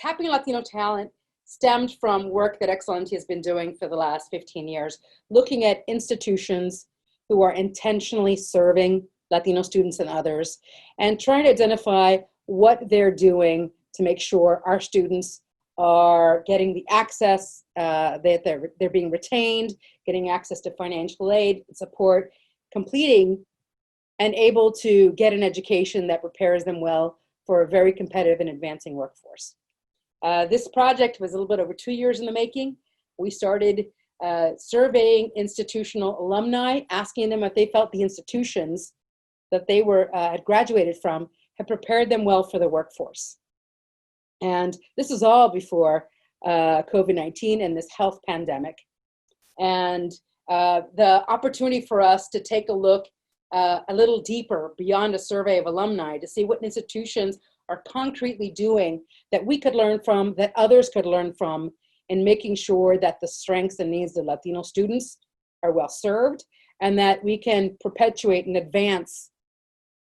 Tapping Latino Talent stemmed from work that Excelencia has been doing for the last 15 years, looking at institutions who are intentionally serving Latino students and others, and trying to identify what they're doing to make sure our students are getting the access, that they're being retained, getting access to financial aid, support, completing, and able to get an education that prepares them well for a very competitive and advancing workforce. This project was a little bit over 2 years in the making. We started surveying institutional alumni, asking them if they felt the institutions that they had graduated from had prepared them well for the workforce. And this is all before COVID-19 and this health pandemic. And the opportunity for us to take a look a little deeper beyond a survey of alumni to see what institutions are concretely doing that we could learn from, that others could learn from, in making sure that the strengths and needs of Latino students are well served, and that we can perpetuate and advance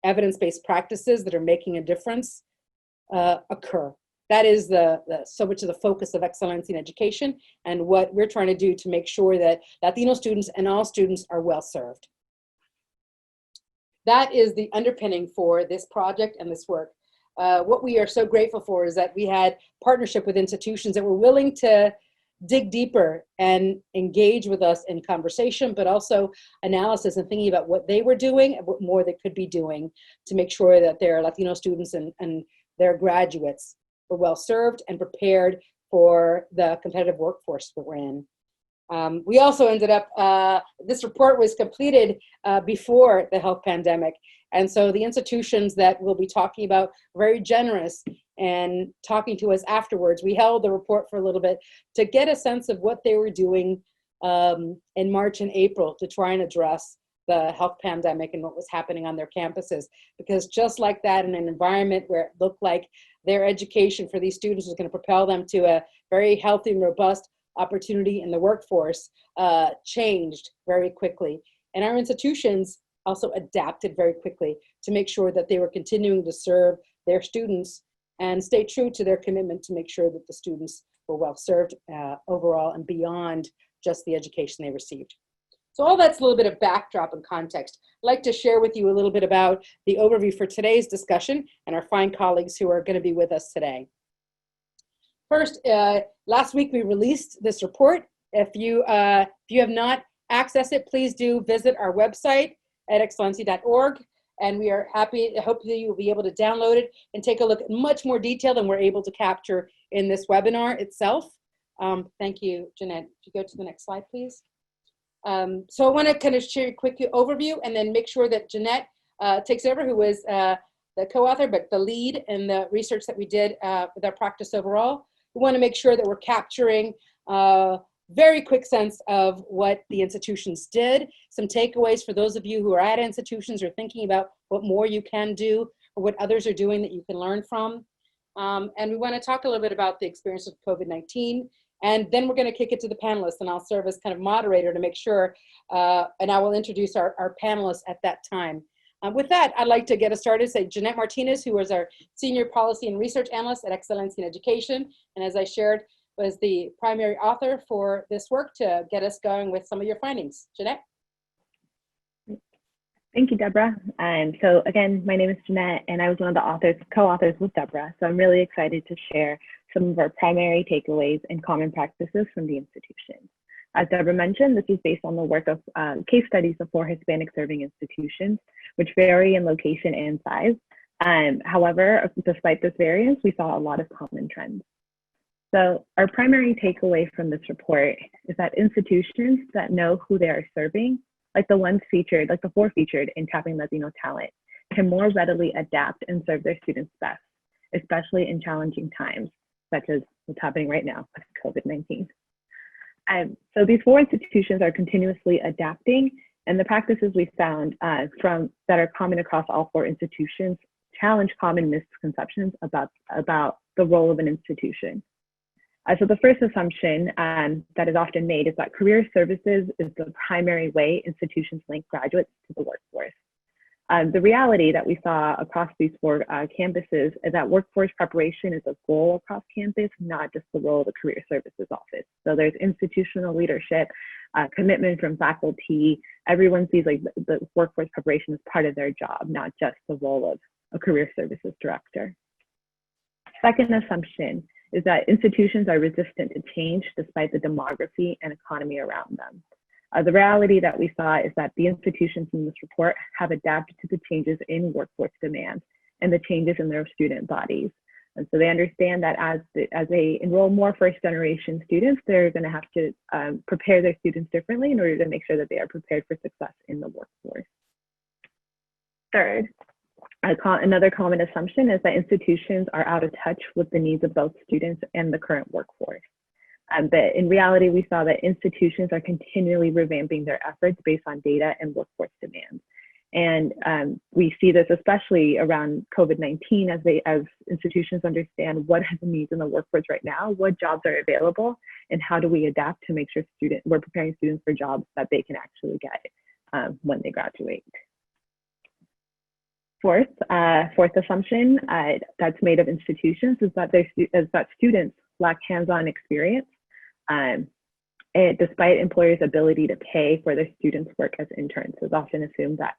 evidence-based practices that are making a difference occur. That is so much of the focus of Excelencia in Education, and what we're trying to do to make sure that Latino students and all students are well served. That is the underpinning for this project and this work. What we are so grateful for is that we had partnership with institutions that were willing to dig deeper and engage with us in conversation, but also analysis and thinking about what they were doing and what more they could be doing to make sure that their Latino students and their graduates were well served and prepared for the competitive workforce that we're in. We also ended up, this report was completed before the health pandemic. And so the institutions that we'll be talking about were very generous and talking to us afterwards. We held the report for a little bit to get a sense of what they were doing in March and April to try and address the health pandemic and what was happening on their campuses. Because just like that, in an environment where it looked like their education for these students was going to propel them to a very healthy and robust opportunity in the workforce, changed very quickly. And our institutions also adapted very quickly to make sure that they were continuing to serve their students and stay true to their commitment to make sure that the students were well served overall and beyond just the education they received. So all that's a little bit of backdrop and context. I'd like to share with you a little bit about the overview for today's discussion and our fine colleagues who are going to be with us today. First, last week we released this report. If you have not accessed it, please do visit our website at excelencia.org, and we are happy, hopefully you will be able to download it and take a look at much more detail than we're able to capture in this webinar itself. Thank you, Janette. If you go to the next slide, please. So I want to kind of share a quick overview and then make sure that Janette takes over, who was the co-author, but the lead in the research that we did with our practice overall. We want to make sure that we're capturing very quick sense of what the institutions did, some takeaways for those of you who are at institutions or thinking about what more you can do or what others are doing that you can learn from. And we want to talk a little bit about the experience of COVID-19. And then we're going to kick it to the panelists, and I'll serve as kind of moderator to make sure, and I will introduce our panelists at that time. With that, I'd like to get us started. Say Janette Martinez, who is our Senior Policy and Research Analyst at Excelencia in Education, and as I shared, was the primary author for this work to get us going with some of your findings. Janette? Thank you, Deborah. So again, my name is Janette, and I was one of the co-authors with Deborah. So I'm really excited to share some of our primary takeaways and common practices from the institution. As Deborah mentioned, this is based on the work of case studies of 4 Hispanic-serving institutions, which vary in location and size. However, despite this variance, we saw a lot of common trends. So our primary takeaway from this report is that institutions that know who they are serving, like the 4 featured in Tapping Latino Talent, can more readily adapt and serve their students best, especially in challenging times, such as what's happening right now with COVID-19. So these 4 institutions are continuously adapting, and the practices we found that are common across all 4 institutions challenge common misconceptions about the role of an institution. So the first assumption that is often made is that career services is the primary way institutions link graduates to the workforce. The reality that we saw across these 4 campuses is that workforce preparation is a goal across campus, not just the role of the Career Services Office. So there's institutional leadership, commitment from faculty. Everyone sees like the workforce preparation as part of their job, not just the role of a Career Services Director. Second assumption is that institutions are resistant to change despite the demography and economy around them. The reality that we saw is that the institutions in this report have adapted to the changes in workforce demand and the changes in their student bodies. And so they understand that as they enroll more first-generation students, they're going to have to prepare their students differently in order to make sure that they are prepared for success in the workforce. Third, another common assumption is that institutions are out of touch with the needs of both students and the current workforce. But in reality, we saw that institutions are continually revamping their efforts based on data and workforce demands. And we see this especially around COVID-19 as institutions understand what are the needs in the workforce right now, what jobs are available, and how do we adapt to make sure we're preparing students for jobs that they can actually get when they graduate. Fourth assumption that's made of institutions is that students lack hands-on experience, despite employers' ability to pay for their students' work as interns. It's often assumed that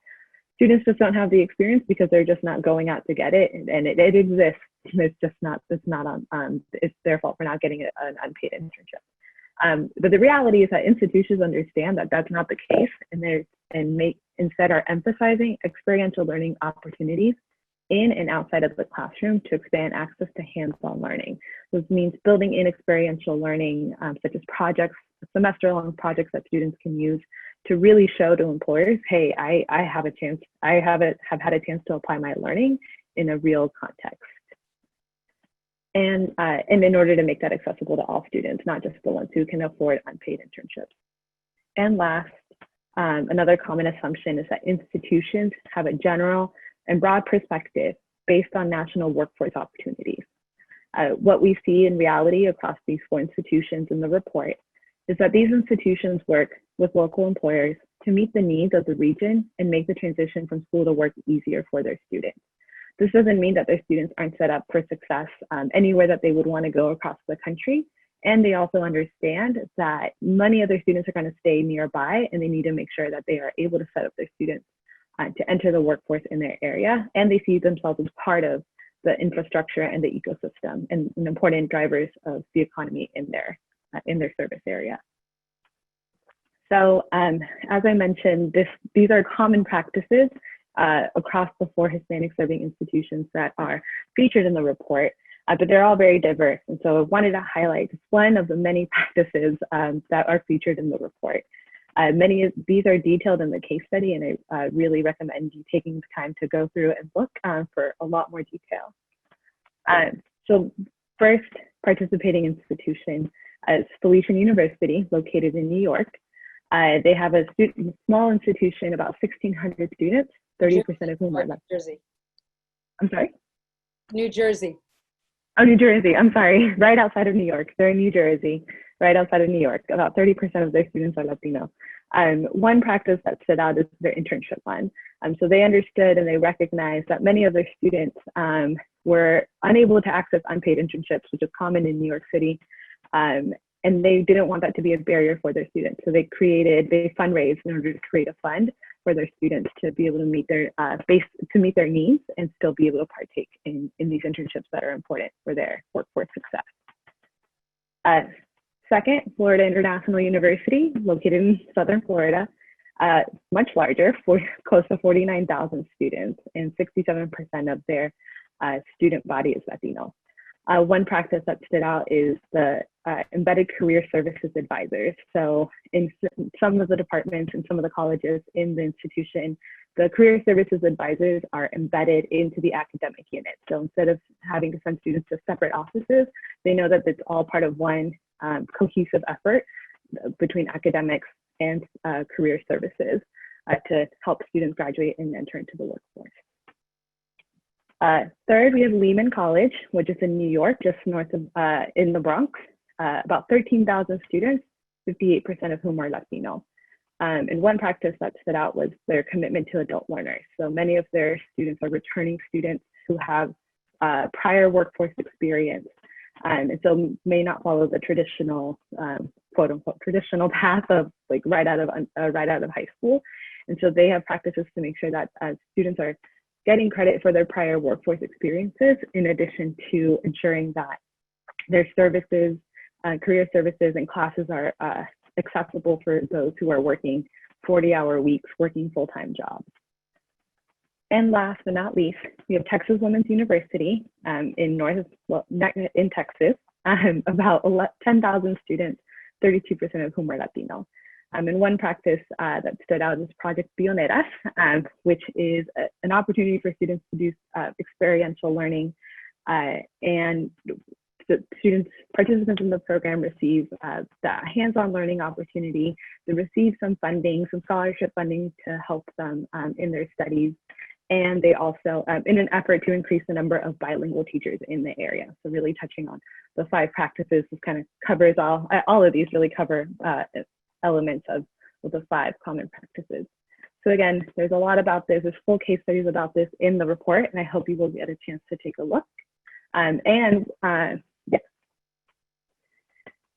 students just don't have the experience because they're just not going out to get it, and it exists. It's just not. It's their fault for not getting an unpaid internship. But the reality is that institutions understand that that's not the case, instead are emphasizing experiential learning opportunities in and outside of the classroom to expand access to hands-on learning. This means building in experiential learning, such as projects, semester-long projects that students can use to really show to employers, hey, I have had a chance to apply my learning in a real context. And in order to make that accessible to all students, not just the ones who can afford unpaid internships. And last, another common assumption is that institutions have a general and broad perspective based on national workforce opportunities. What we see in reality across these 4 institutions in the report is that these institutions work with local employers to meet the needs of the region and make the transition from school to work easier for their students. This doesn't mean that their students aren't set up for success anywhere that they would want to go across the country. And they also understand that many of their students are going to stay nearby, and they need to make sure that they are able to set up their students to enter the workforce in their area, and they see themselves as part of the infrastructure and the ecosystem and important drivers of the economy in their service area. So as I mentioned, these are common practices across the 4 Hispanic-serving institutions that are featured in the report, but they're all very diverse. And so I wanted to highlight just one of the many practices that are featured in the report. Many of these are detailed in the case study, and I really recommend you taking the time to go through and look for a lot more detail. So first, participating institution is Felician University, located in New York. They have a small institution, about 1,600 students, 30% of whom are New Jersey. I'm sorry? New Jersey. Oh, New Jersey, I'm sorry, right outside of New York. They're in New Jersey, right outside of New York. About 30% of their students are Latino. One practice that stood out is their internship fund. So they understood and they recognized that many of their students were unable to access unpaid internships, which is common in New York City. And they didn't want that to be a barrier for their students. So they fundraised in order to create a fund for their students to be able to meet their needs and still be able to partake in these internships that are important for their workforce success. Second, Florida International University, located in Southern Florida, much larger, close to 49,000 students, and 67% of their student body is Latino. One practice that stood out is the embedded career services advisors. So in some of the departments and some of the colleges in the institution, the career services advisors are embedded into the academic unit. So instead of having to send students to separate offices, they know that it's all part of one cohesive effort between academics and career services to help students graduate and enter into the workforce. Third, we have Lehman College, which is in New York, just north of, in the Bronx, about 13,000 students, 58% of whom are Latino. And one practice that stood out was their commitment to adult learners. So many of their students are returning students who have prior workforce experience, and so may not follow the traditional, quote unquote, traditional path of like right out of high school. And so they have practices to make sure that students are getting credit for their prior workforce experiences, in addition to ensuring that their services, career services and classes are accessible for those who are working 40-hour weeks, working full-time jobs. And last but not least, we have Texas Women's University in Texas, about 10,000 students, 32% of whom are Latino. And one practice that stood out is Project Biomedical, which is an opportunity for students to do experiential learning, and the participants in the program receive the hands-on learning opportunity. They receive some funding, some scholarship funding to help them in their studies. And they also, in an effort to increase the number of bilingual teachers in the area. So really touching on the 5 practices, this kind of covers all of these really cover elements of the 5 common practices. So again, there's a lot about this. There's full case studies about this in the report, and I hope you will get a chance to take a look. Yeah.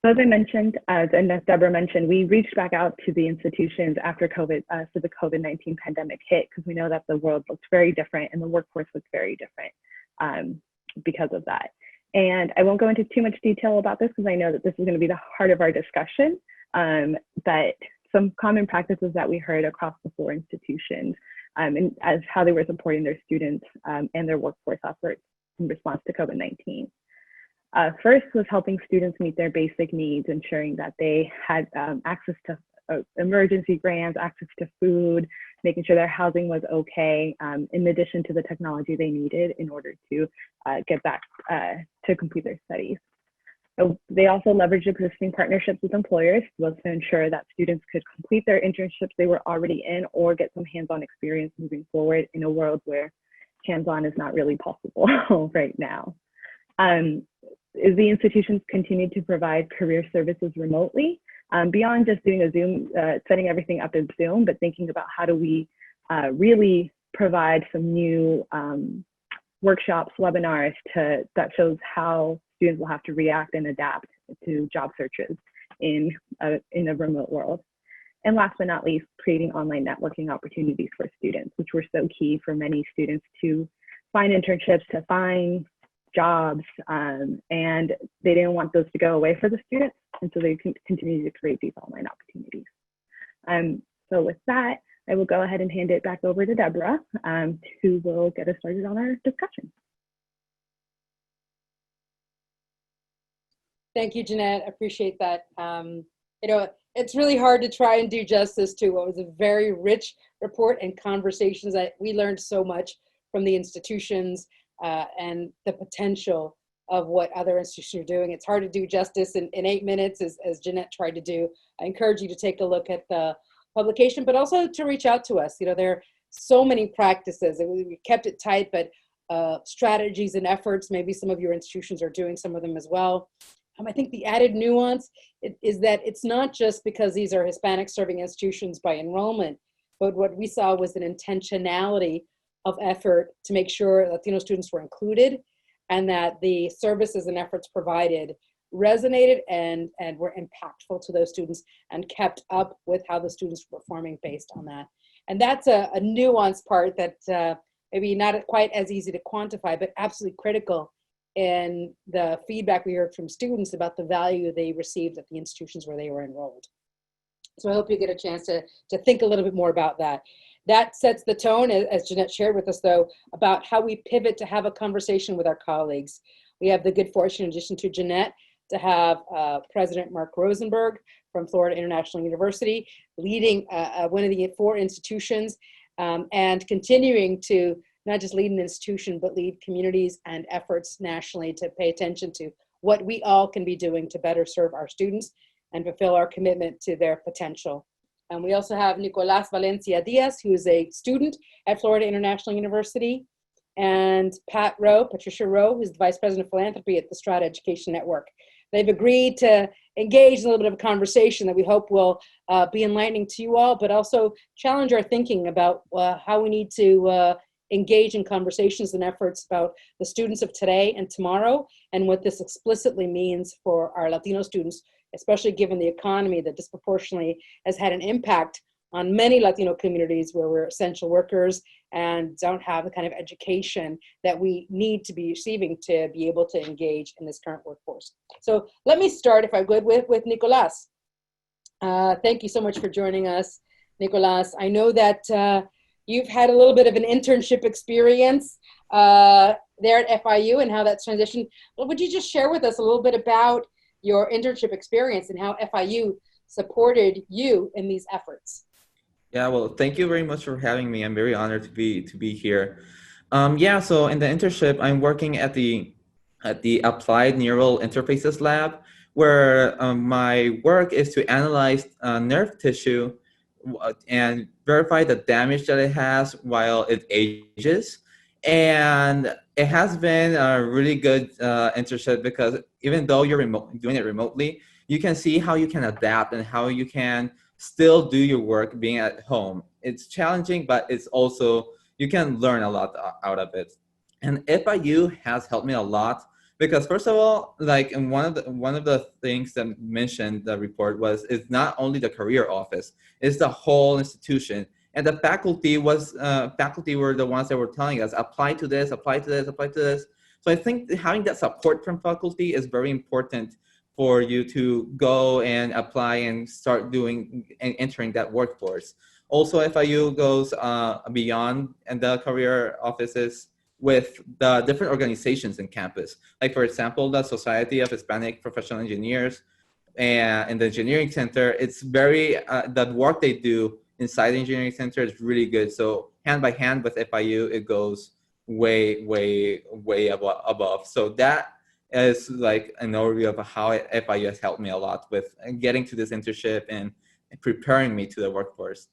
So as I mentioned, and as Deborah mentioned, we reached back out to the institutions after COVID, so the COVID-19 pandemic hit, because we know that the world looks very different and the workforce looks very different because of that. And I won't go into too much detail about this because I know that this is going to be the heart of our discussion, but some common practices that we heard across the 4 institutions and as how they were supporting their students and their workforce efforts in response to COVID-19. First was helping students meet their basic needs, ensuring that they had access to emergency grants, access to food, making sure their housing was okay, in addition to the technology they needed in order to get back to complete their studies. So they also leveraged existing partnerships with employers to ensure that students could complete their internships they were already in or get some hands-on experience moving forward in a world where hands-on is not really possible right now. The institutions continue to provide career services remotely, beyond just doing a Zoom, setting everything up in Zoom, but thinking about how do we really provide some new workshops, webinars that shows how students will have to react and adapt to job searches in a remote world. And last but not least, creating online networking opportunities for students, which were so key for many students to find internships, to find jobs, and they didn't want those to go away for the students, and so they continue to create these online opportunities. So with that, I will go ahead and hand it back over to Deborah, who will get us started on our discussion. Thank you, Janette. I appreciate that. You know, it's really hard to try and do justice to what was a very rich report and conversations that we learned so much from the institutions and the potential of what other institutions are doing. It's hard to do justice in 8 minutes, as Janette tried to do. I encourage you to take a look at the publication, but also to reach out to us. You know, there are so many practices. We kept it tight, but strategies and efforts, maybe some of your institutions are doing some of them as well. I think the added nuance is that it's not just because these are Hispanic-serving institutions by enrollment, but what we saw was an intentionality of effort to make sure Latino students were included and that the services and efforts provided resonated and were impactful to those students and kept up with how the students were performing based on that. And that's a nuanced part that maybe not quite as easy to quantify, but absolutely critical in the feedback we heard from students about the value they received at the institutions where they were enrolled. So I hope you get a chance to think a little bit more about that. That sets the tone, as Janette shared with us, though, about how we pivot to have a conversation with our colleagues. We have the good fortune, in addition to Janette, to have President Mark Rosenberg from Florida International University, leading one of the 4 institutions, and continuing to not just lead an institution, but lead communities and efforts nationally to pay attention to what we all can be doing to better serve our students and fulfill our commitment to their potential. And we also have Nicolas Valencia Diaz, who is a student at Florida International University, and Patricia Rowe, who's the Vice President of Philanthropy at the Strada Education Network. They've agreed to engage in a little bit of a conversation that we hope will be enlightening to you all, but also challenge our thinking about how we need to engage in conversations and efforts about the students of today and tomorrow, and what this explicitly means for our Latino students, especially given the economy that disproportionately has had an impact on many Latino communities where we're essential workers and don't have the kind of education that we need to be receiving to be able to engage in this current workforce. So let me start, if I could, with Nicolas. Thank you so much for joining us, Nicolas. I know that you've had a little bit of an internship experience there at FIU and how that's transitioned. Well, would you just share with us a little bit about your internship experience and how FIU supported you in these efforts? Yeah, well, thank you very much for having me. I'm very honored to be here. Yeah, so in the internship, I'm working at the Applied Neural Interfaces Lab, where my work is to analyze nerve tissue and verify the damage that it has while it ages. And it has been a really good internship because even though you're doing it remotely, you can see how you can adapt and how you can still do your work being at home. It's challenging, but it's also, you can learn a lot out of it. And FIU has helped me a lot because first of all, like, and one of the things that mentioned the report was, it's not only the career office, it's the whole institution. And the faculty were the ones that were telling us, apply to this, apply to this, apply to this. So I think having that support from faculty is very important for you to go and apply and start doing and entering that workforce. Also, FIU goes beyond and the career offices with the different organizations in campus. Like, for example, the Society of Hispanic Professional Engineers and the Engineering Center, it's very, the work they do inside the Engineering Center is really good. So hand by hand with FIU, it goes way, way, way above. So that is like an overview of how FIU has helped me a lot with getting to this internship and preparing me to the workforce.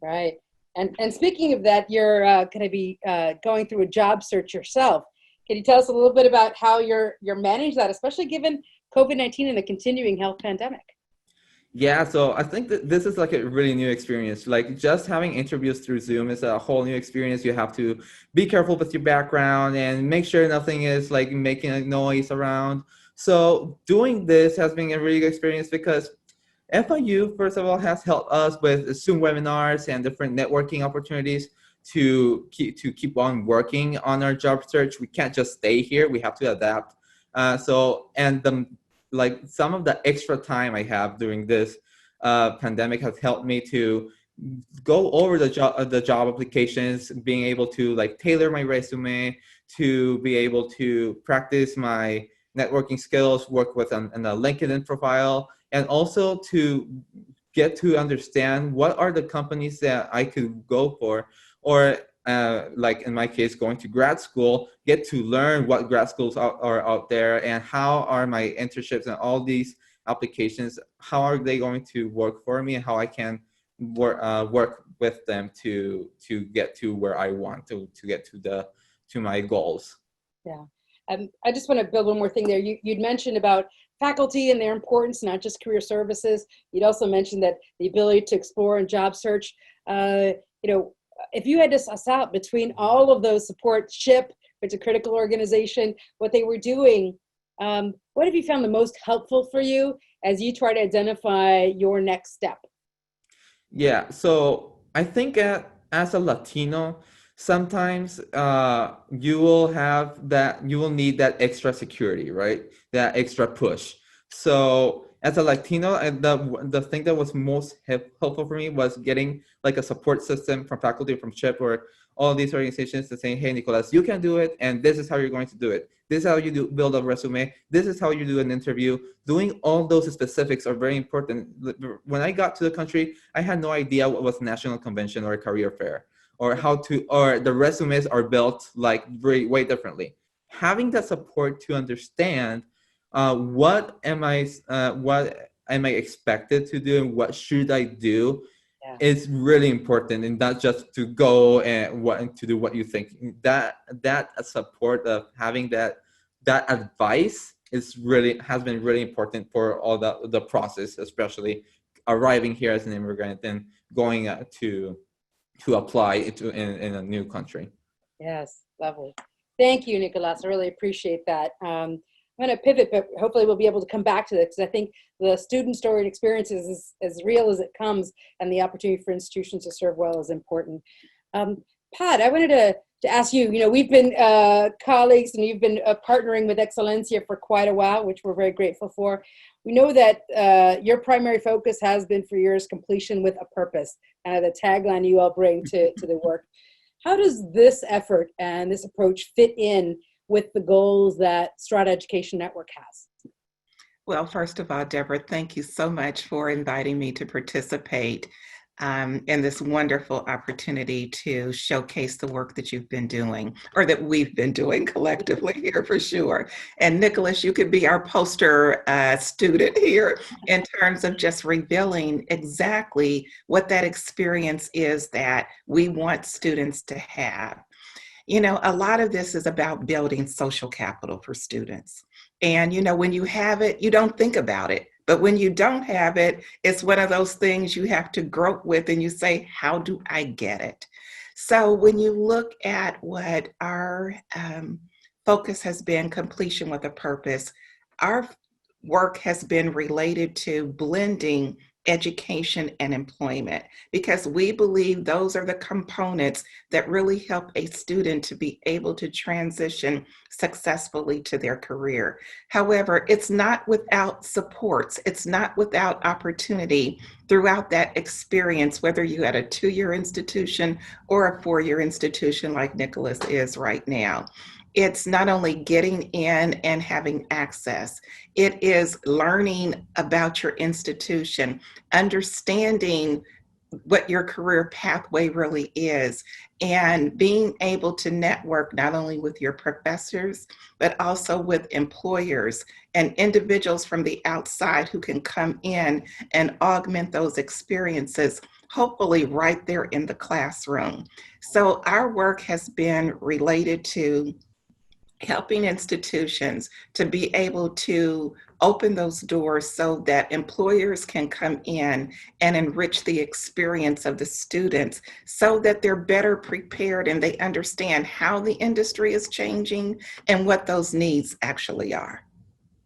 Right. And speaking of that, you're going to be going through a job search yourself. Can you tell us a little bit about how you're managing that, especially given COVID-19 and the continuing health pandemic? Yeah, so I think that this is like a really new experience. Like, just having interviews through Zoom is a whole new experience. You have to be careful with your background and make sure nothing is like making a noise around. So doing this has been a really good experience because FIU, first of all, has helped us with Zoom webinars and different networking opportunities to keep on working on our job search. We can't just stay here. We have to adapt. Like, some of the extra time I have during this pandemic has helped me to go over the job applications, being able to like tailor my resume, to be able to practice my networking skills, work with a LinkedIn profile, and also to get to understand what are the companies that I could go for, or like in my case, going to grad school, get to learn what grad schools are out there and how are my internships and all these applications, how are they going to work for me and how I can work with them to get to where I want to get to my goals. Yeah. I just want to build one more thing there. You'd mentioned about faculty and their importance, not just career services. You'd also mentioned that the ability to explore and job search. If you had to suss out between all of those support, SHIP, which is a critical organization, what they were doing, what have you found the most helpful for you as you try to identify your next step? Yeah, so I think as a Latino, sometimes you will need that extra security, right? That extra push. So as a Latino, the thing that was most helpful for me was getting like a support system from faculty, from SHIP, or all these organizations that saying, hey, Nicolas, you can do it, and this is how you're going to do it. This is how you build a resume. This is how you do an interview. Doing all those specifics are very important. When I got to the country, I had no idea what was national convention or a career fair, or or the resumes are built like way differently. Having that support to understand what am I expected to do and what should I do, is really important, and not just to go and to do what you think. That support of having that advice has been really important for all the process, especially arriving here as an immigrant and going to apply in a new country. Yes, lovely. Thank you, Nicolas. I really appreciate that. I'm going to pivot, but hopefully we'll be able to come back to this, because I think the student story and experience is as real as it comes, and the opportunity for institutions to serve well is important. Pat, I wanted to ask you, we've been colleagues, and you've been partnering with Excelencia for quite a while, which we're very grateful for. We know that your primary focus has been for years completion with a purpose, the tagline you all bring to the work. How does this effort and this approach fit in with the goals that Strada Education Network has? Well, first of all, Deborah, thank you so much for inviting me to participate in this wonderful opportunity to showcase the work that you've been doing, or that we've been doing collectively here for sure. And Nicolas, you could be our poster student here in terms of just revealing exactly what that experience is that we want students to have. A lot of this is about building social capital for students. And, when you have it, you don't think about it. But when you don't have it, it's one of those things you have to grope with, and you say, how do I get it? So when you look at what our focus has been, completion with a purpose, our work has been related to blending education and employment, because we believe those are the components that really help a student to be able to transition successfully to their career. However, it's not without supports. It's not without opportunity throughout that experience, whether you had a 2-year institution or a 4-year institution like Nicolas is right now. It's not only getting in and having access, it is learning about your institution, understanding what your career pathway really is, and being able to network not only with your professors, but also with employers and individuals from the outside who can come in and augment those experiences, hopefully right there in the classroom. So our work has been related to helping institutions to be able to open those doors so that employers can come in and enrich the experience of the students so that they're better prepared and they understand how the industry is changing and what those needs actually are.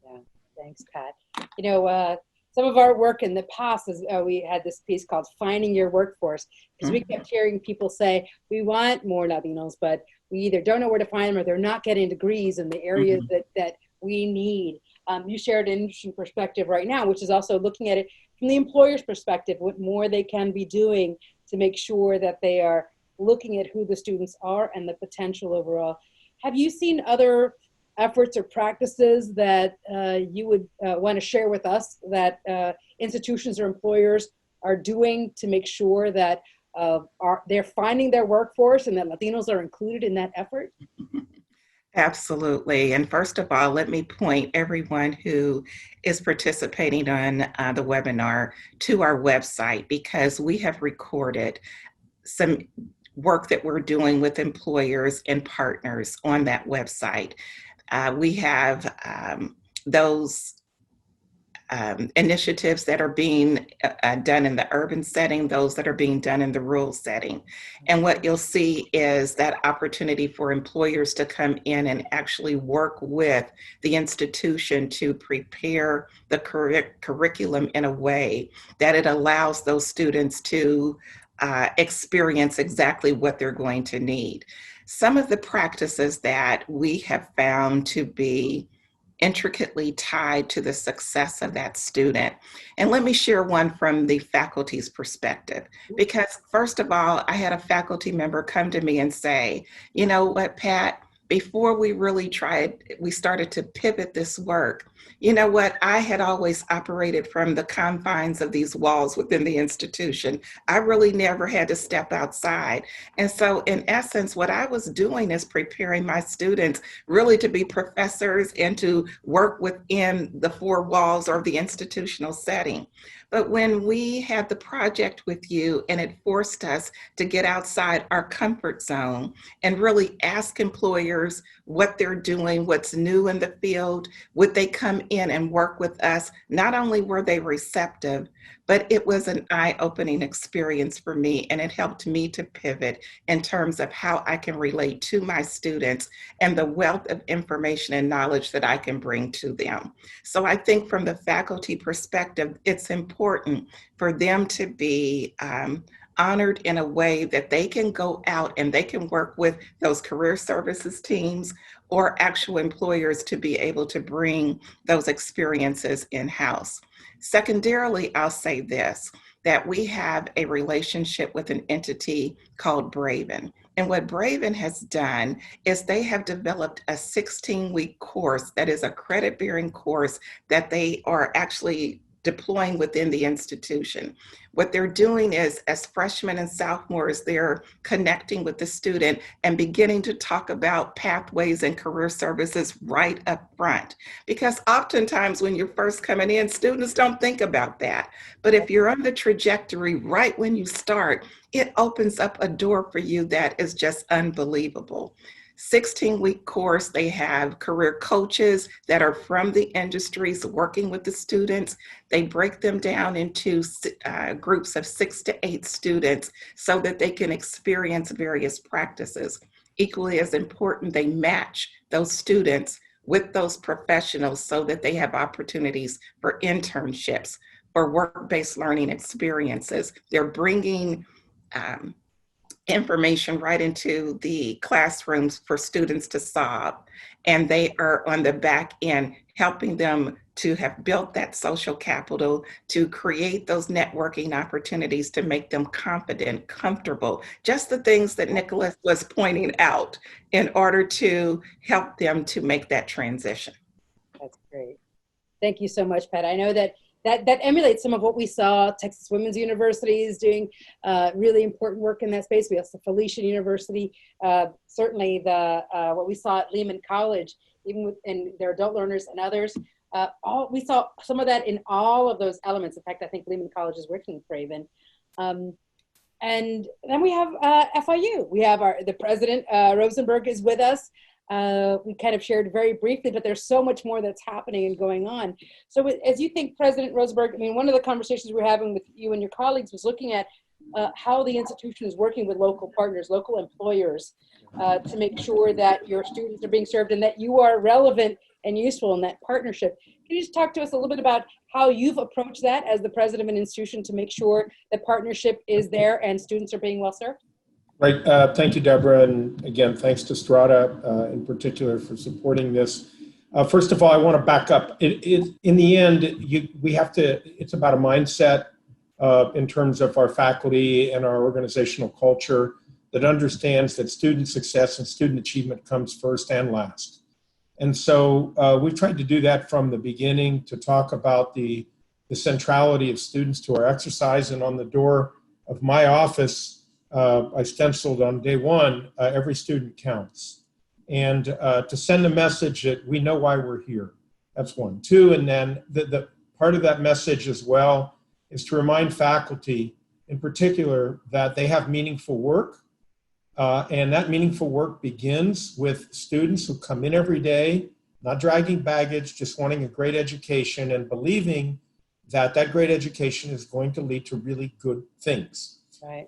Yeah, thanks, Pat. Some of our work in the past is we had this piece called Finding Your Workforce, because we kept hearing people say, we want more Latinos, but we either don't know where to find them, or they're not getting degrees in the areas that we need. You shared an interesting perspective right now, which is also looking at it from the employer's perspective, what more they can be doing to make sure that they are looking at who the students are and the potential overall. Have you seen other efforts or practices that you would want to share with us that institutions or employers are doing to make sure that they're finding their workforce and that Latinos are included in that effort? Absolutely. And first of all, let me point everyone who is participating on the webinar to our website, because we have recorded some work that we're doing with employers and partners on that website. We have those initiatives that are being done in the urban setting, those that are being done in the rural setting. And what you'll see is that opportunity for employers to come in and actually work with the institution to prepare the curriculum in a way that it allows those students to experience exactly what they're going to need. Some of the practices that we have found to be intricately tied to the success of that student. And let me share one from the faculty's perspective, because first of all, I had a faculty member come to me and say, you know what, Pat, before we really we started to pivot this work, you know what, I had always operated from the confines of these walls within the institution. I really never had to step outside. And so in essence, what I was doing is preparing my students really to be professors and to work within the four walls or the institutional setting. But when we had the project with you and it forced us to get outside our comfort zone and really ask employers what they're doing, what's new in the field, would they come in and work with us? Not only were they receptive, but it was an eye-opening experience for me, and it helped me to pivot in terms of how I can relate to my students and the wealth of information and knowledge that I can bring to them. So I think from the faculty perspective, it's important for them to be honored in a way that they can go out and they can work with those career services teams or actual employers to be able to bring those experiences in-house. Secondarily, I'll say this, that we have a relationship with an entity called Braven. And what Braven has done is they have developed a 16-week course that is a credit-bearing course that they are actually deploying within the institution. What they're doing is, as freshmen and sophomores, they're connecting with the student and beginning to talk about pathways and career services right up front. Because oftentimes when you're first coming in, students don't think about that. But if you're on the trajectory right when you start, it opens up a door for you that is just unbelievable. 16-week course. They have career coaches that are from the industries working with the students. They break them down into groups of 6 to 8 students so that they can experience various practices. Equally as important, they match those students with those professionals so that they have opportunities for internships or work-based learning experiences. They're bringing information right into the classrooms for students to solve. And they are on the back end helping them to have built that social capital, to create those networking opportunities, to make them confident, comfortable, just the things that Nicolas was pointing out in order to help them to make that transition. That's great. Thank you so much, Pat. I know that emulates some of what we saw. Texas Women's University is doing really important work in that space. We also Felicia University, certainly what we saw at Lehman College, even in their adult learners and others. We saw some of that in all of those elements. In fact, I think Lehman College is working with Braven. And then we have FIU. We have the president, Rosenberg, is with us. We kind of shared very briefly, but there's so much more that's happening and going on. So as you think, President Rosenberg, I mean, one of the conversations we're having with you and your colleagues was looking at how the institution is working with local partners, local employers, to make sure that your students are being served and that you are relevant and useful in that partnership. Can you just talk to us a little bit about how you've approached that as the president of an institution to make sure that partnership is there and students are being well served? Right. Thank you, Deborah. And again, thanks to Strada in particular for supporting this. First of all, I want to back up. In the end, it's about a mindset in terms of our faculty and our organizational culture that understands that student success and student achievement comes first and last. And so we've tried to do that from the beginning, to talk about the centrality of students to our exercise. And on the door of my office, I stenciled on day one, every student counts. And to send a message that we know why we're here. That's one. Two, and then the part of that message as well is to remind faculty in particular that they have meaningful work. And that meaningful work begins with students who come in every day, not dragging baggage, just wanting a great education and believing that that great education is going to lead to really good things. Right.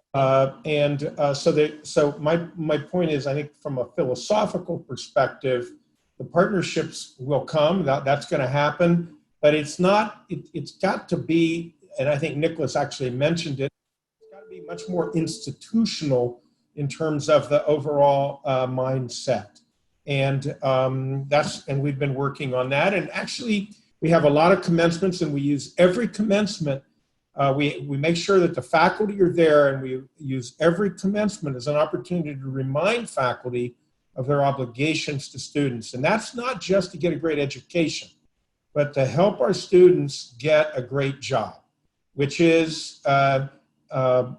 So my point is, I think from a philosophical perspective, the partnerships will come, that's going to happen, but it's got to be, and I think Nicolas actually mentioned it, it's got to be much more institutional in terms of the overall mindset. And we've been working on that. And actually, we have a lot of commencements, and we use every commencement. We make sure that the faculty are there, and we use every commencement as an opportunity to remind faculty of their obligations to students. And that's not just to get a great education, but to help our students get a great job, which is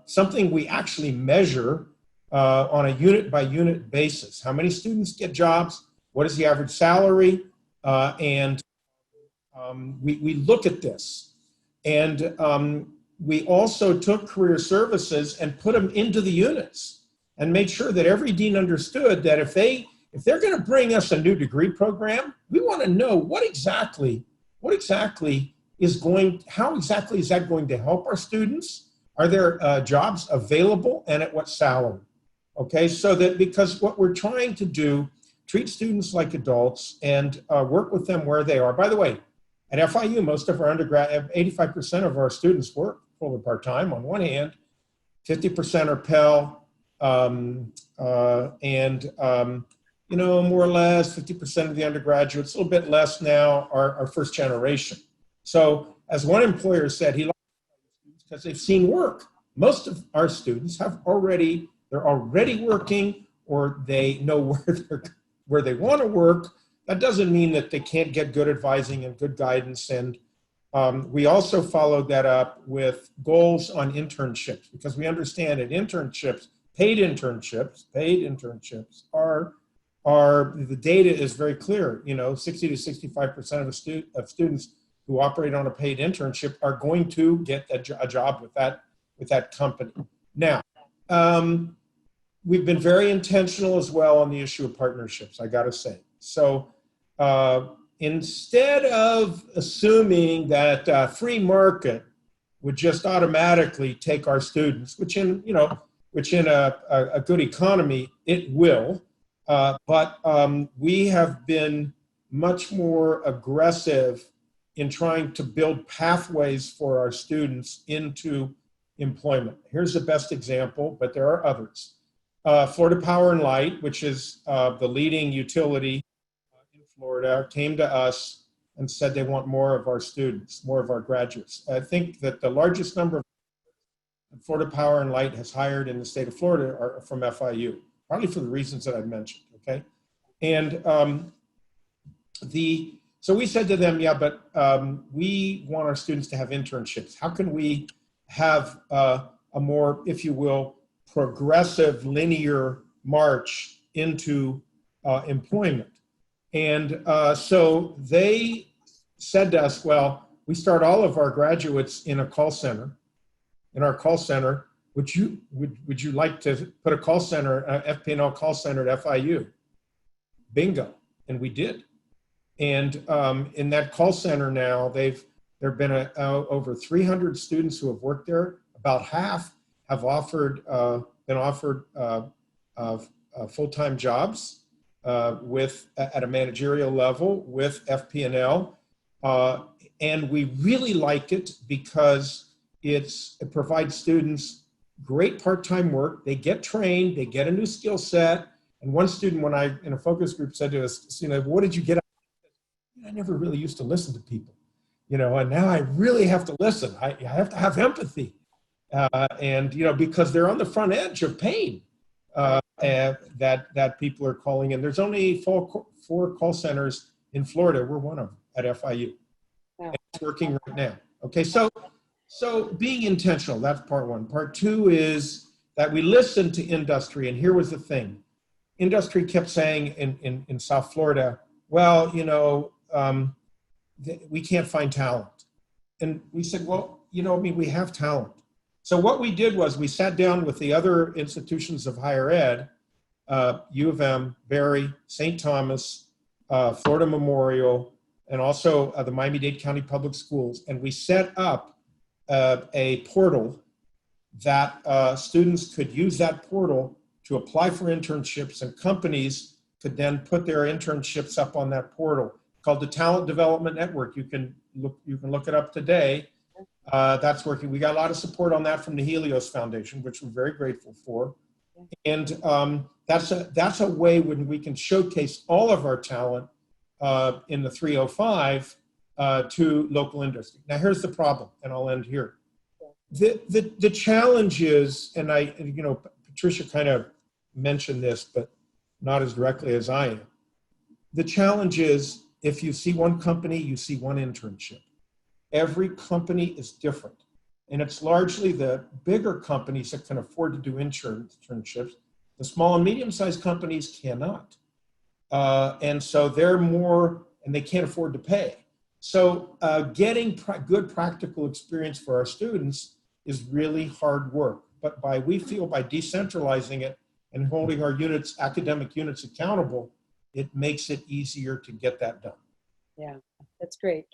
something we actually measure on a unit by unit basis. How many students get jobs? What is the average salary? And we look at this. And we also took career services and put them into the units and made sure that every dean understood that if they're going to bring us a new degree program, we want to know how exactly is that going to help our students? Are there jobs available, and at what salary? Okay, so that, because what we're trying to do, treat students like adults and work with them where they are. By the way, at FIU, most of our undergrad, 85% of our students work full or part-time on one hand, 50% are Pell, more or less 50% of the undergraduates, a little bit less now, are first generation. So as one employer said, he likes students because they've seen work. Most of our students they're already working, or they know where they want to work. That doesn't mean that they can't get good advising and good guidance. And we also followed that up with goals on internships, because we understand that paid internships are the data is very clear. 60 to 65% of students who operate on a paid internship are going to get a job with that company. Now, we've been very intentional as well on the issue of partnerships, I got to say. So instead of assuming that free market would just automatically take our students, which in a good economy it will, but we have been much more aggressive in trying to build pathways for our students into employment. Here's the best example, but there are others. Florida Power and Light, which is the leading utility in Florida, came to us and said they want more of our students, more of our graduates. I think that the largest number of Florida Power and Light has hired in the state of Florida are from FIU, partly for the reasons that I've mentioned, okay? And so we said to them, yeah, but we want our students to have internships. How can we have a more, if you will, progressive linear march into employment? And so they said to us, well, we start all of our graduates in a call center. In our call center, would you like to put a call center, FP&L call center at FIU? Bingo, and we did. And in that call center now, there have been over 300 students who have worked there. About half have been offered full-time jobs at a managerial level with FP&L, and we really like it because it provides students great part-time work. They get trained, they get a new skill set. And one student, when in a focus group, said to us, what did you get out of it? I never really used to listen to people, and now I really have to listen. I have to have empathy. And because they're on the front edge of pain that people are calling in. There's only four call centers in Florida. We're one of them at FIU. Wow. And it's working right now. Okay, so being intentional, that's part one. Part two is that we listen to industry, and here was the thing. Industry kept saying in South Florida, well, we can't find talent. And we said, well, we have talent. So what we did was we sat down with the other institutions of higher ed, U of M, Berry, St. Thomas, Florida Memorial, and also the Miami-Dade County Public Schools. And we set up a portal that students could use that portal to apply for internships, and companies could then put their internships up on that portal called the Talent Development Network. You can look it up today. That's working. We got a lot of support on that from the Helios Foundation, which we're very grateful for. And that's a way when we can showcase all of our talent in the 305 to local industry. Now here's the problem, and I'll end here. The challenge is, and Patricia kind of mentioned this, but not as directly as I am. The challenge is, if you see one company, you see one internship. Every company is different. And it's largely the bigger companies that can afford to do internships. The small and medium-sized companies cannot. And so they're more, and they can't afford to pay. So getting good practical experience for our students is really hard work. But we feel by decentralizing it and holding our academic units accountable, it makes it easier to get that done. Yeah, that's great.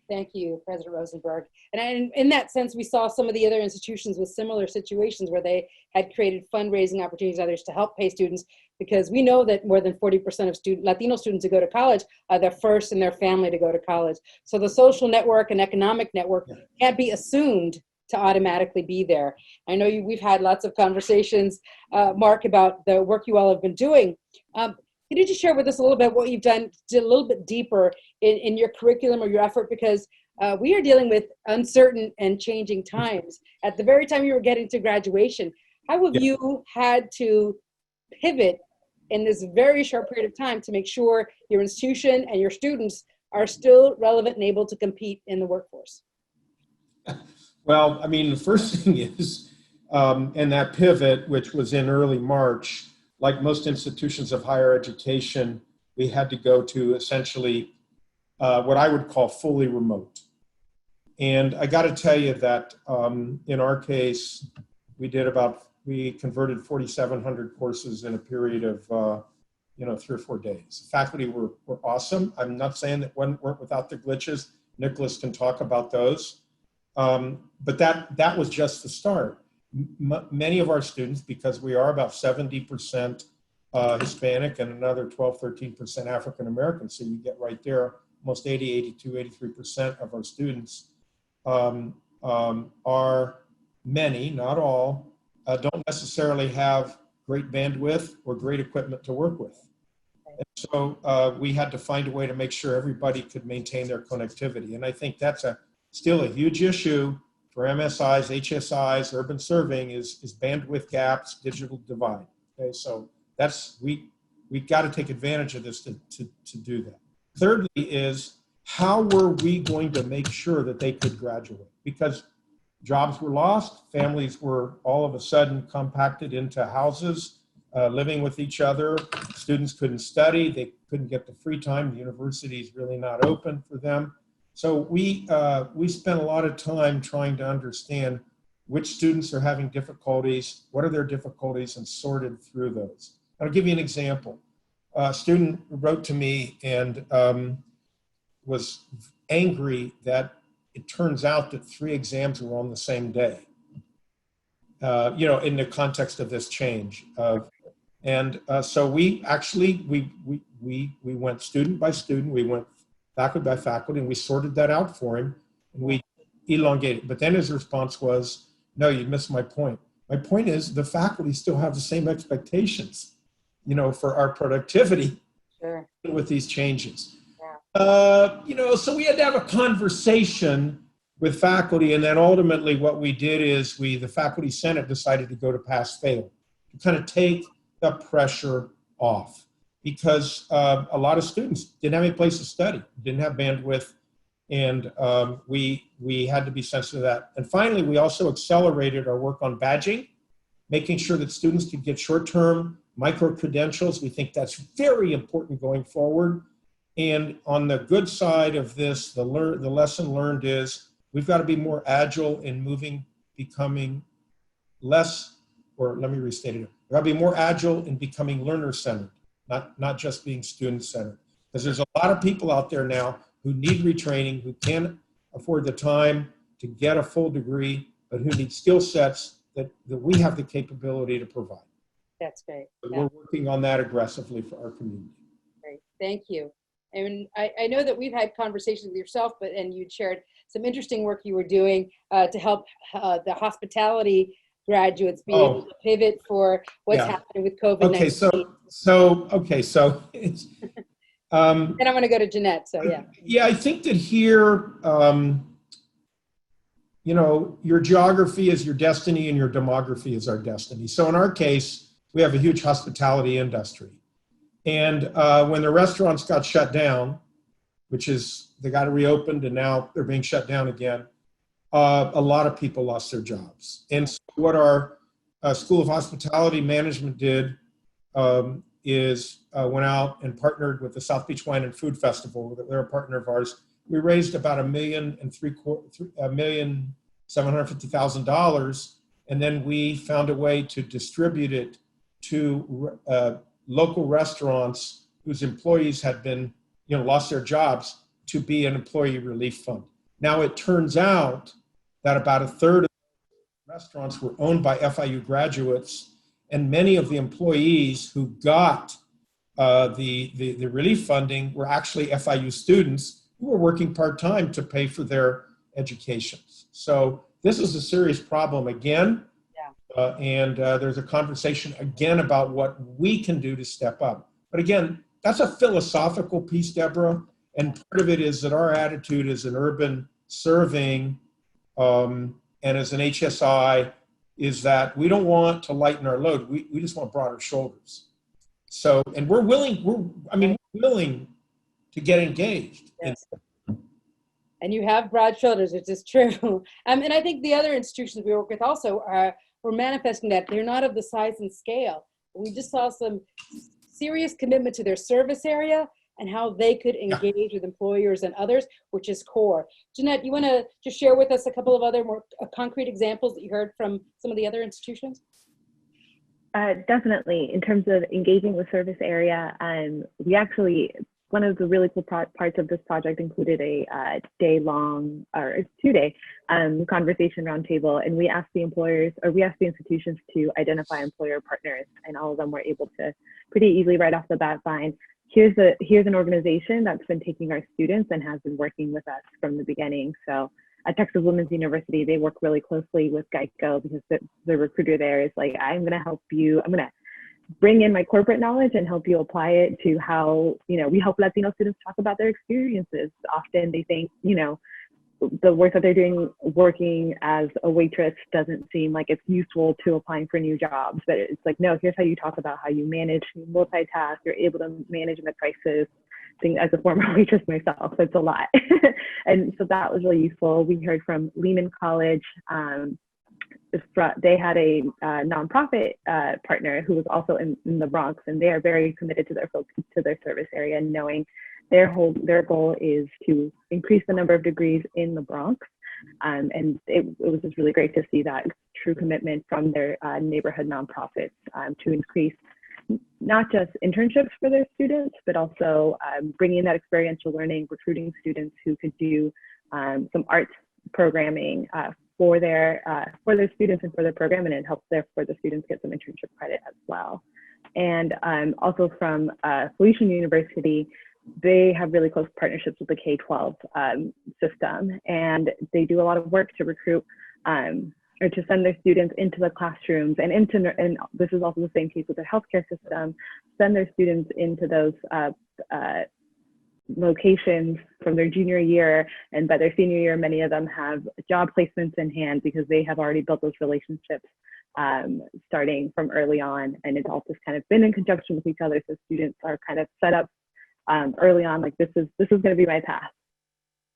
Thank you, President Rosenberg. And in that sense, we saw some of the other institutions with similar situations where they had created fundraising opportunities, others to help pay students, because we know that more than 40% of Latino students who go to college are the first in their family to go to college. So the social network and economic network can't be assumed to automatically be there. I know we've had lots of conversations, Mark, about the work you all have been doing. Can you just share with us a little bit what you've done a little bit deeper in your curriculum or your effort? Because we are dealing with uncertain and changing times. At the very time you were getting to graduation, how have you had to pivot in this very short period of time to make sure your institution and your students are still relevant and able to compete in the workforce? Well, I mean, the first thing is, and that pivot, which was in early March, like most institutions of higher education, we had to go to essentially what I would call fully remote. And I got to tell you that in our case, we converted 4,700 courses in a period of 3 or 4 days. The faculty were awesome. I'm not saying that weren't without the glitches. Nicolas can talk about those. But that was just the start. Many of our students, because we are about 70% Hispanic and another 12, 13% African American, so you get right there, almost 80, 82, 83% of our students are, many, not all, don't necessarily have great bandwidth or great equipment to work with. And so we had to find a way to make sure everybody could maintain their connectivity. And I think that's still a huge issue for MSIs, HSIs, urban serving is bandwidth gaps, digital divide. Okay, so we've got to take advantage of this to do that. Thirdly is, how were we going to make sure that they could graduate? Because jobs were lost, families were all of a sudden compacted into houses, living with each other. Students couldn't study, they couldn't get the free time. The university is really not open for them. So we spent a lot of time trying to understand which students are having difficulties, what are their difficulties, and sorted through those. I'll give you an example. A student wrote to me and was angry that it turns out that 3 exams were on the same day, in the context of this change. So we actually, we went student by student, we went faculty by faculty, and we sorted that out for him, and we elongated. But then his response was, no, you missed my point. My point is the faculty still have the same expectations, for our productivity with these changes. So we had to have a conversation with faculty, and then ultimately what we did is the faculty senate decided to go to pass-fail to kind of take the pressure off. Because a lot of students didn't have any place to study, didn't have bandwidth, and we had to be sensitive to that. And finally, we also accelerated our work on badging, making sure that students could get short-term micro-credentials. We think that's very important going forward. And on the good side of this, the lesson learned is we've got to be more agile in becoming less, or let me restate it. We've got to be more agile in becoming learner-centered. Not just being student-centered. Because there's a lot of people out there now who need retraining, who can't afford the time to get a full degree, but who need skill sets that we have the capability to provide. That's great. So we're working on that aggressively for our community. Great, thank you. And I know that we've had conversations with yourself, and you'd shared some interesting work you were doing to help the hospitality graduates be able to pivot for what's happening with COVID-19. Okay, so and I'm going to go to Janette. So I think that here, your geography is your destiny and your demography is our destiny. So in our case, we have a huge hospitality industry, and when the restaurants got shut down, which is they got reopened and now they're being shut down again, a lot of people lost their jobs. And so what our School of Hospitality Management did is went out and partnered with the South Beach Wine and Food Festival. They're a partner of ours, we raised about $1,750,000, and then we found a way to distribute it to local restaurants whose employees had been, lost their jobs, to be an employee relief fund. Now it turns out that about a third of restaurants were owned by FIU graduates, and many of the employees who got the relief funding were actually FIU students who were working part-time to pay for their educations. So this is a serious problem again, and there's a conversation again about what we can do to step up. But again, that's a philosophical piece, Deborah, and part of it is that our attitude as an urban serving and as an HSI is that we don't want to lighten our load. We just want broader shoulders. So, and we're willing to get engaged. Yes. And you have broad shoulders, which is true. And I think the other institutions we work with also were manifesting that they're not of the size and scale. We just saw some serious commitment to their service area and how they could engage with employers and others, which is core. Janette, you want to just share with us a couple of other more concrete examples that you heard from some of the other institutions? Definitely. In terms of engaging with service area, we actually, one of the really cool parts of this project included a day-long, or a two-day conversation roundtable, and we asked the employers, or we asked the institutions to identify employer partners, and all of them were able to pretty easily right off the bat find, here's an organization that's been taking our students and has been working with us from the beginning. So at Texas Women's University, they work really closely with Geico because the recruiter there is like, I'm going to help you. I'm going to bring in my corporate knowledge and help you apply it to how, we help Latino students talk about their experiences. Often they think, the work that they're doing working as a waitress doesn't seem like it's useful to applying for new jobs, but it's like, no, here's how you talk about how you manage, you multitask, you're able to manage in a crisis. As a former waitress myself, it's a lot. And so that was really useful. We heard from Lehman College. They had a nonprofit partner who was also in the Bronx, and they are very committed to their service area, knowing their goal is to increase the number of degrees in the Bronx. And it was just really great to see that true commitment from their neighborhood nonprofits to increase not just internships for their students, but also bringing that experiential learning, recruiting students who could do some arts programming for their students and for their program, and it helps for the students get some internship credit as well. And also from Felician University, they have really close partnerships with the K-12 system, and they do a lot of work to recruit or to send their students into the classrooms and this is also the same case with the healthcare system, send their students into those locations from their junior year, and by their senior year, many of them have job placements in hand because they have already built those relationships starting from early on, and it's all just kind of been in conjunction with each other, so students are kind of set up early on, like this is going to be my path.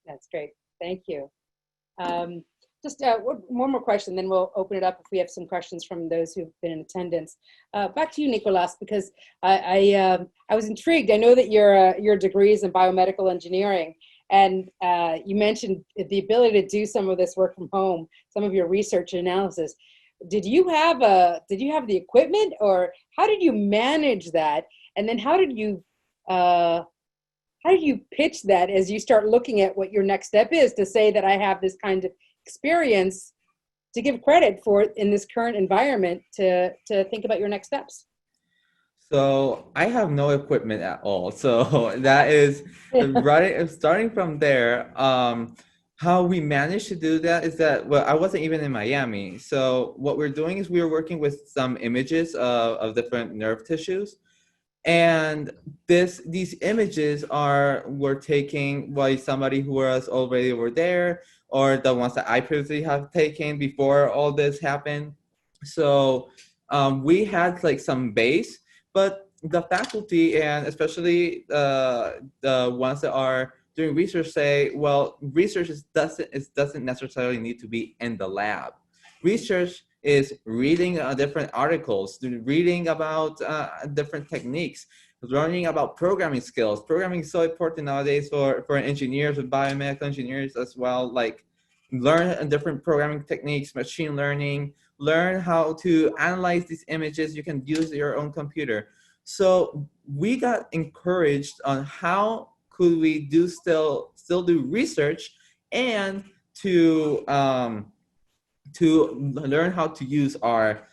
That's great, thank you. Just one more question, then we'll open it up if we have some questions from those who've been in attendance. Back to you, Nicolas, because I was intrigued. I know that your degree is in biomedical engineering, and you mentioned the ability to do some of this work from home, some of your research and analysis. Did you have the equipment, or how did you manage that? And then how did you pitch that as you start looking at what your next step is, to say that I have this kind of experience to give credit for in this current environment to think about your next steps? So I have no equipment at all. So that is right. Starting from there, how we managed to do that is that, well, I wasn't even in Miami. So what we're doing is we're working with some images of different nerve tissues. And these images were taken by somebody who was already over there, or the ones that I previously have taken before all this happened. So we had like some base, but the faculty, and especially the ones that are doing research, say, well, research doesn't necessarily need to be in the lab. Research is reading different articles, reading about different techniques, learning about programming skills. Programming is so important nowadays for engineers and biomedical engineers as well. Like learn different programming techniques, machine learning, learn how to analyze these images. You can use your own computer. So we got encouraged on how could we still do research and to learn how to use our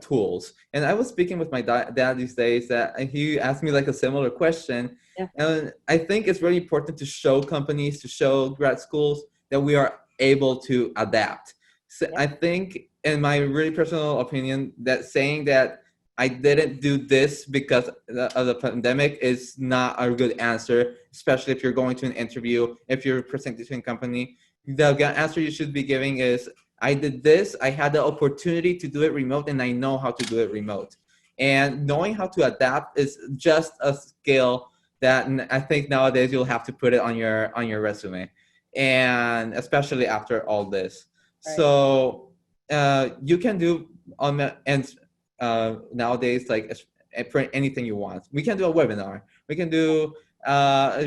tools. And I was speaking with my dad these days that he asked me like a similar question. Yeah. And I think it's really important to show companies, to show grad schools that we are able to adapt. So yeah. I think, in my really personal opinion, that saying that I didn't do this because of the pandemic is not a good answer, especially if you're going to an interview, if you're presenting to a company. The answer you should be giving is, I did this, I had the opportunity to do it remote, and I know how to do it remote. And knowing how to adapt is just a skill that I think nowadays you'll have to put it on your resume, and especially after all this. Right. So you can do nowadays, like for anything you want. We can do a webinar, we can do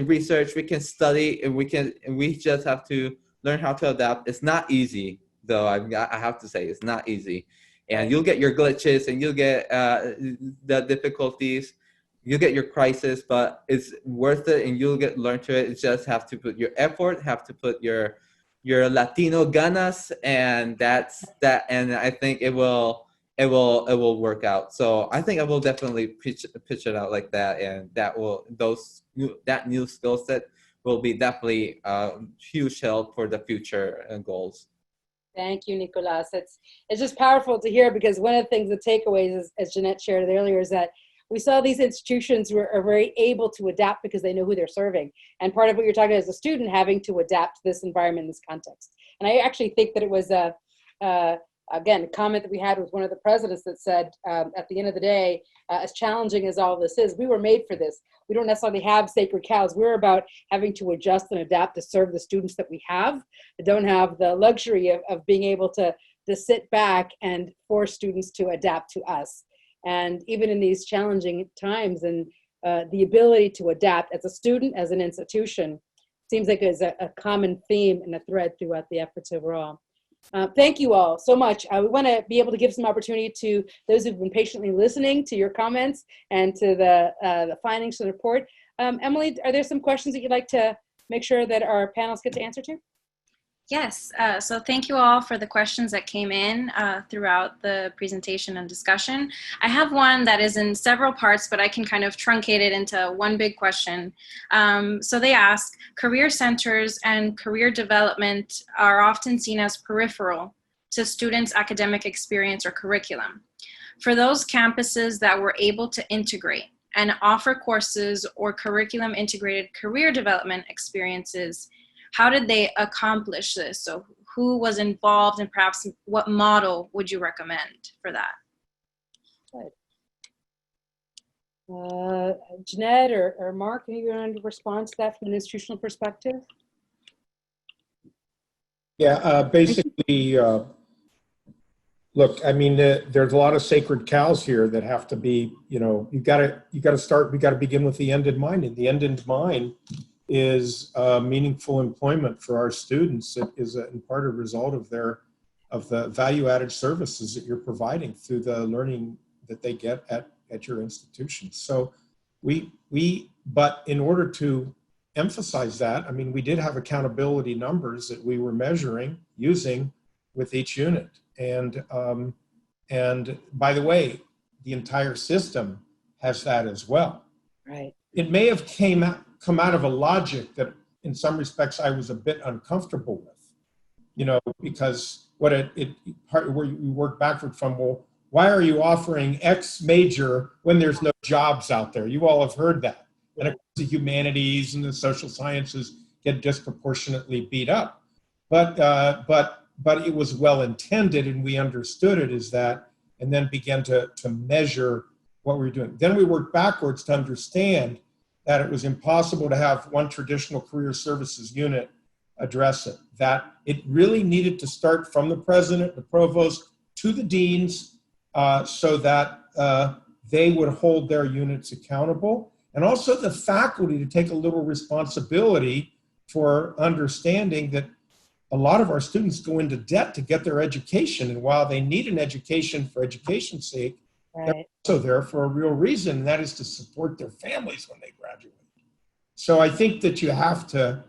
research, we can study, and we just have to learn how to adapt. It's not easy, though. I have to say, it's not easy. And you'll get your glitches, and you'll get the difficulties, you'll get your crisis, but it's worth it, and you'll learn to it. You just have to put your effort, have to put your Latino ganas, and that's that. And I think it will work out. So I think I will definitely pitch it out like that, and that new skill set will be definitely a huge help for the future and goals. Thank you, Nicolas. It's just powerful to hear, because one of the things, the takeaways, is, as Janette shared earlier, is that we saw these institutions who are very able to adapt because they know who they're serving. And part of what you're talking about as a student, having to adapt to this environment, this context. And I actually think that it was again, a comment that we had with one of the presidents that said, at the end of the day, as challenging as all this is, we were made for this. We don't necessarily have sacred cows. We're about having to adjust and adapt to serve the students that we have, that don't have the luxury of being able to sit back and force students to adapt to us. And even in these challenging times, and the ability to adapt as a student, as an institution, seems like is a common theme and a thread throughout the efforts overall. Thank you all so much. We want to be able to give some opportunity to those who've been patiently listening to your comments and to the findings of the report. Emily, are there some questions that you'd like to make sure that our panelists get to answer to? Yes, so thank you all for the questions that came in throughout the presentation and discussion. I have one that is in several parts, but I can kind of truncate it into one big question. So they ask, career centers and career development are often seen as peripheral to students' academic experience or curriculum. For those campuses that were able to integrate and offer courses or curriculum integrated career development experiences, how did they accomplish this? So who was involved, and perhaps what model would you recommend for that? Good. Janette or Mark, are you going to respond to that from an institutional perspective? Yeah, basically, look, I mean, there's a lot of sacred cows here that have to be, you got to start, we got to begin with the end in mind. And the end in mind is meaningful employment for our students. It is in part a result of the value-added services that you're providing through the learning that they get at your institution. So but in order to emphasize that, I mean, we did have accountability numbers that we were using with each unit. And by the way, the entire system has that as well. Right. It may have come out of a logic that in some respects I was a bit uncomfortable with, because where you work backward from, well, why are you offering X major when there's no jobs out there? You all have heard that. And of course the humanities and the social sciences get disproportionately beat up. But it was well intended, and we understood it as that, and then began to measure what we were doing. Then we worked backwards to understand that it was impossible to have one traditional career services unit address it, that it really needed to start from the president, the provost, to the deans, so that they would hold their units accountable. And also the faculty to take a little responsibility for understanding that a lot of our students go into debt to get their education. And while they need an education for education's sake, they're also there for a real reason, and that is to support their families when they graduate. So I think that you have to,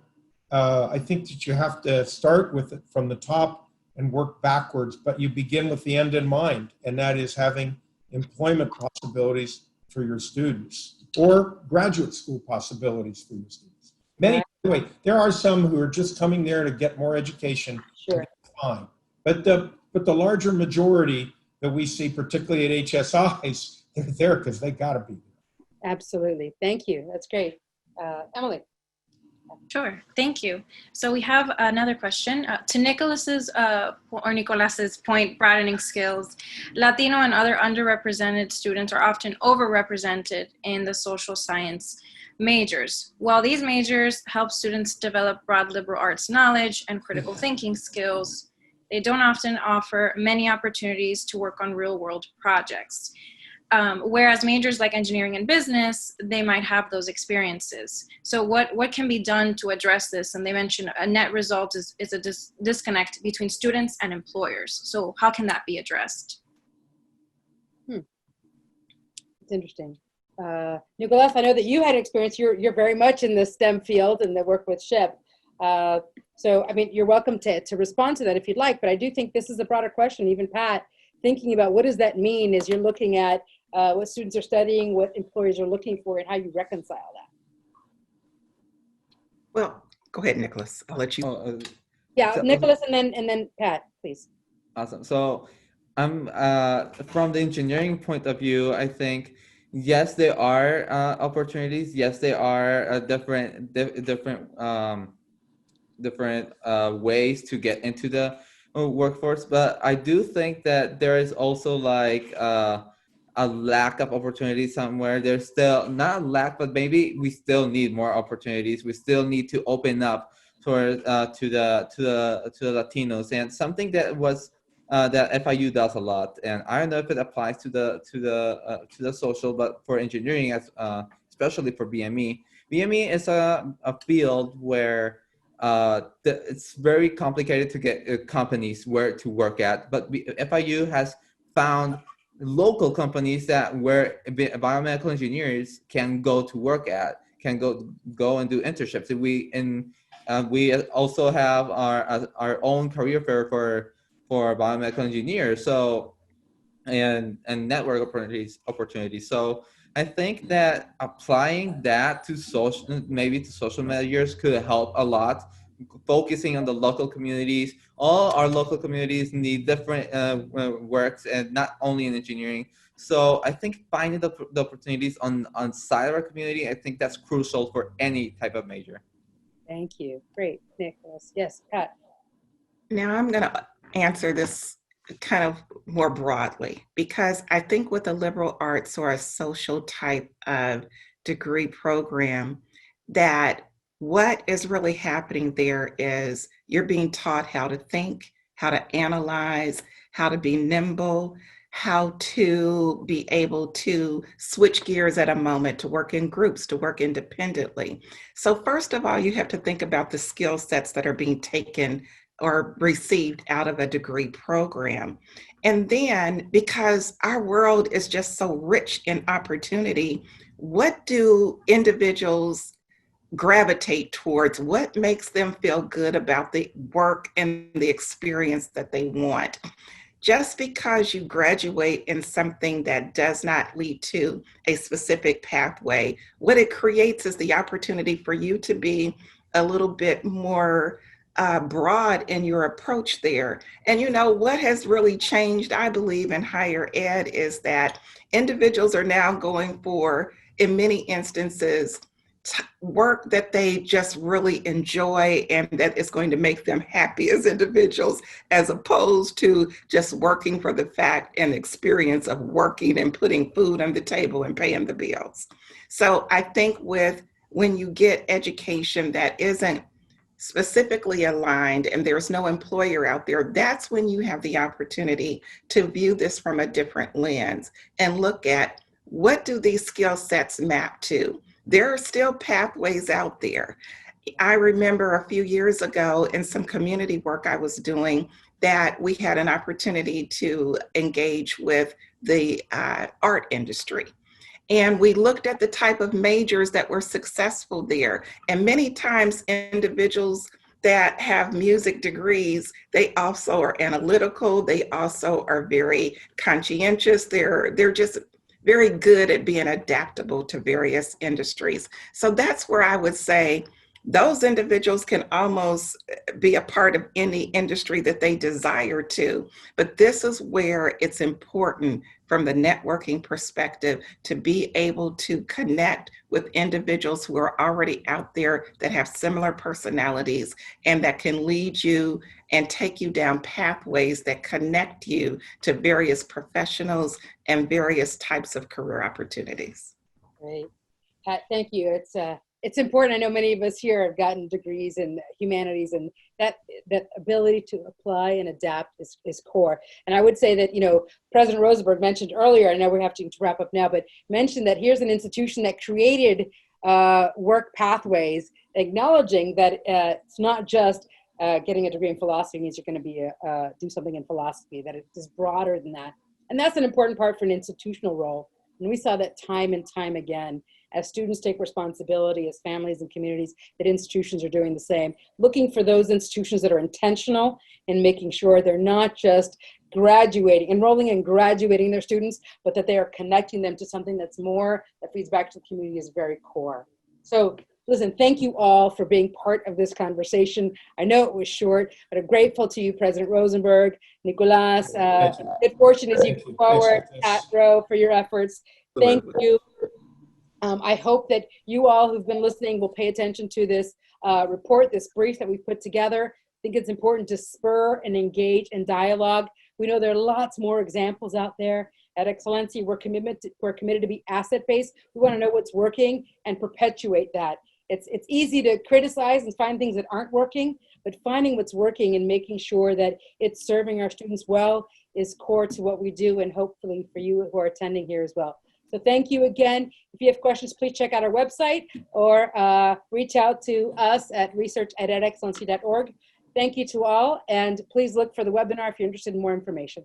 start with it from the top and work backwards, but you begin with the end in mind, and that is having employment possibilities for your students or graduate school possibilities for your students. Many, anyway, there are some who are just coming there to get more education. Sure. Fine. But the larger majority that we see, particularly at HSIs, they're there because they got to be there. Absolutely. Thank you. That's great. Emily. Sure, thank you. So we have another question. To Nicolas's point, broadening skills, Latino and other underrepresented students are often overrepresented in the social science majors. While these majors help students develop broad liberal arts knowledge and critical thinking skills, they don't often offer many opportunities to work on real-world projects. Whereas majors like engineering and business, they might have those experiences. So what can be done to address this? And they mentioned a net result is a disconnect between students and employers. So how can that be addressed? It's interesting. Nicolas, I know that you had experience. You're very much in the STEM field and the work with SHIP. So, I mean, you're welcome to respond to that if you'd like, but I do think this is a broader question, even Pat, thinking about what does that mean as you're looking at what students are studying, what employers are looking for, and how you reconcile that. Well, go ahead, Nicolas. I'll let you. Nicolas, and then Pat, please. Awesome. So I'm from the engineering point of view, I think, yes, there are opportunities. Yes, there are different ways to get into the workforce, but I do think that there is also like a lack of opportunities somewhere. There's still not a lack, but maybe we still need more opportunities. We still need to open up to the Latinos, and something that was that FIU does a lot. And I don't know if it applies to the social, but for engineering, especially for BME. BME is a field where it's very complicated to get companies where to work at, but FIU has found local companies where biomedical engineers can go to work at, can go and do internships. We also have our own career fair for biomedical engineers. So and network opportunities. So I think that applying that to social measures could help a lot. Focusing on the local communities. All our local communities need different works, and not only in engineering. So I think finding the opportunities on side of our community, I think that's crucial for any type of major. Thank you. Great, Nicolas. Yes, Pat. Now I'm going to answer this kind of more broadly, because I think with a liberal arts or a social type of degree program, that what is really happening there is you're being taught how to think, how to analyze, how to be nimble, how to be able to switch gears at a moment, to work in groups, to work independently. So first of all, you have to think about the skill sets that are being taken or received out of a degree program. And then, because our world is just so rich in opportunity, what do individuals gravitate towards? What makes them feel good about the work and the experience that they want? Just because you graduate in something that does not lead to a specific pathway, what it creates is the opportunity for you to be a little bit more broad in your approach there. And you know, what has really changed, I believe, in higher ed is that individuals are now going for, in many instances, work that they just really enjoy and that is going to make them happy as individuals, as opposed to just working for the fact and experience of working and putting food on the table and paying the bills. So I think when you get education that isn't specifically aligned and there's no employer out there, that's when you have the opportunity to view this from a different lens and look at what do these skill sets map to? There are still pathways out there. I remember a few years ago in some community work I was doing that we had an opportunity to engage with the art industry. And we looked at the type of majors that were successful there. And many times individuals that have music degrees, they also are analytical. They also are very conscientious. They're just very good at being adaptable to various industries. So that's where I would say those individuals can almost be a part of any industry that they desire to. But this is where it's important from the networking perspective to be able to connect with individuals who are already out there that have similar personalities and that can lead you and take you down pathways that connect you to various professionals and various types of career opportunities. Great. Pat, thank you. It's important. I know many of us here have gotten degrees in humanities, and that ability to apply and adapt is core. And I would say that, President Rosenberg mentioned earlier, I know we're having to wrap up now, but mentioned that here's an institution that created work pathways, acknowledging that it's not just getting a degree in philosophy means you're going to do something in philosophy, that it is broader than that. And that's an important part for an institutional role. And we saw that time and time again. As students take responsibility, as families and communities, that institutions are doing the same. Looking for those institutions that are intentional in making sure they're not just enrolling and graduating their students, but that they are connecting them to something that's more, that feeds back to the community is very core. So listen, thank you all for being part of this conversation. I know it was short, but I'm grateful to you, President Rosenberg, Nicolas. Good fortune as you go forward, Pat Rowe, for your efforts. Thank you. I hope that you all who've been listening will pay attention to this report, this brief that we've put together. I think it's important to spur and engage in dialogue. We know there are lots more examples out there. At Excelencia, we're committed to be asset-based. We want to know what's working and perpetuate that. It's easy to criticize and find things that aren't working, but finding what's working and making sure that it's serving our students well is core to what we do, and hopefully for you who are attending here as well. So thank you again. If you have questions, please check out our website or reach out to us at research@excelencia.org. Thank you to all, and please look for the webinar if you're interested in more information.